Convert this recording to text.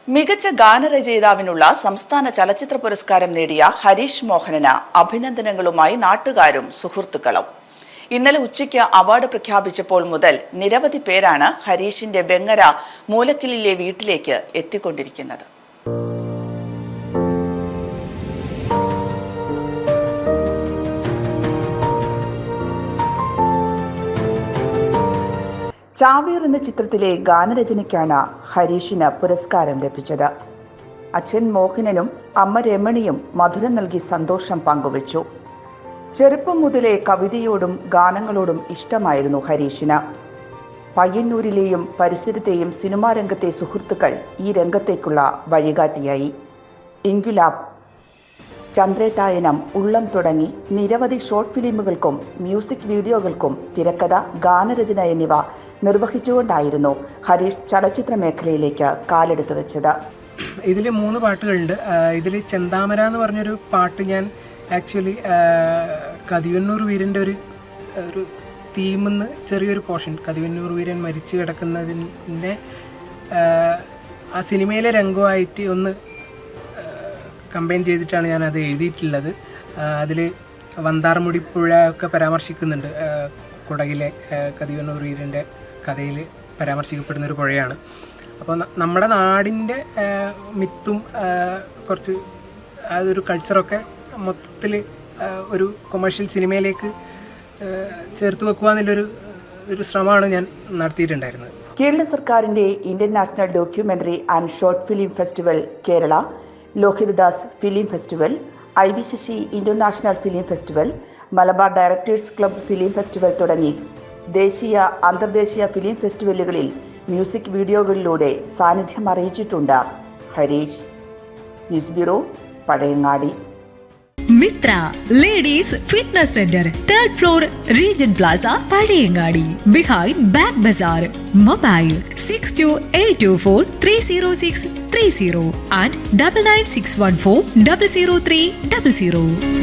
മികച്ച ഗാനരചയിതാവിനുള്ള സംസ്ഥാന ചലച്ചിത്ര പുരസ്കാരം നേടിയ ഹരീഷ് മോഹനന് അഭിനന്ദനങ്ങളുമായി നാട്ടുകാരും സുഹൃത്തുക്കളും. ഇന്നലെ ഉച്ചയ്ക്ക് അവാർഡ് പ്രഖ്യാപിച്ചപ്പോൾ മുതൽ നിരവധി പേരാണ് ഹരീഷിന്റെ വെങ്ങര മൂലക്കലിലെ വീട്ടിലേക്ക് എത്തിക്കൊണ്ടിരിക്കുന്നത്. ചാവേർ എന്ന ചിത്രത്തിലെ ഗാനരചനയ്ക്കാണ് ഹരീഷിന് പുരസ്കാരം ലഭിച്ചത്. അച്ഛൻ മോഹനനും അമ്മ രമണിയും മധുരം നൽകി സന്തോഷം പങ്കുവച്ചു. ചെറുപ്പം മുതലേ കവിതയോടും ഗാനങ്ങളോടും ഇഷ്ടമായിരുന്നു ഹരീഷിന്. പയ്യന്നൂരിലെയും പരിസരത്തെയും സിനിമാ രംഗത്തെ സുഹൃത്തുക്കൾ ഈ രംഗത്തേക്കുള്ള വഴികാട്ടിയായി. ഇൻക്വിലാബ്, ചന്ദ്രേട്ടായനം, ഉള്ളം തുടങ്ങി നിരവധി ഷോർട്ട് ഫിലിമുകൾക്കും മ്യൂസിക് വീഡിയോകൾക്കും തിരക്കഥ, ഗാനരചന എന്നിവ നിർവഹിച്ചുകൊണ്ടായിരുന്നു ഹരീഷ് ചലച്ചിത്ര മേഖലയിലേക്ക് കാലെടുത്തു വെച്ചത്. ഇതിൽ 3 പാട്ടുകളുണ്ട്. ഇതിൽ ചെന്താമര എന്ന് പറഞ്ഞൊരു പാട്ട് ഞാൻ ആക്ച്വലി കതിവന്നൂർ വീരൻ്റെ ഒരു തീമെന്ന് ചെറിയൊരു പോർഷൻ, കതിവന്നൂർ വീരൻ മരിച്ചു കിടക്കുന്നതിൻ്റെ ആ സിനിമയിലെ രംഗമായിട്ട് ഒന്ന് കമ്പൈൻ ചെയ്തിട്ടാണ് ഞാനത് എഴുതിയിട്ടുള്ളത്. അതിൽ വന്താർമുടിപ്പുഴ ഒക്കെ പരാമർശിക്കുന്നുണ്ട്. കുടകിലെ കതിവന്നൂർ വീരൻ്റെ കഥയിൽ പരാമർശിക്കപ്പെടുന്ന ഒരു പുഴയാണ്. അപ്പോൾ നമ്മുടെ നാടിൻ്റെ മിത്തും കുറച്ച് അതൊരു കൾച്ചറൊക്കെ മൊത്തത്തിൽ ഒരു കൊമേഴ്ഷ്യൽ സിനിമയിലേക്ക് ചേർത്ത് വെക്കുക എന്നുള്ളൊരു ശ്രമമാണ് ഞാൻ നടത്തിയിട്ടുണ്ടായിരുന്നത്. കേരള സർക്കാരിൻ്റെ Indian national documentary and short film festival Kerala, Lohithadas film festival, IB Sasi international film festival, Malabar directors club film festival തുടങ്ങി ദേശീയ അന്തർദേശീയ ഫിലിം ഫെസ്റ്റിവലുകളിൽ മ്യൂസിക് വീഡിയോകളിലൂടെ സാന്നിധ്യം അറിയിച്ചിട്ടുണ്ട് Harish. News bureau, Pazhayangadi. Mithra ladies fitness centre, 3rd floor, Regent Plaza, Pazhayangadi, behind Back Bazaar. Mobile 6282430630 and 99614003000.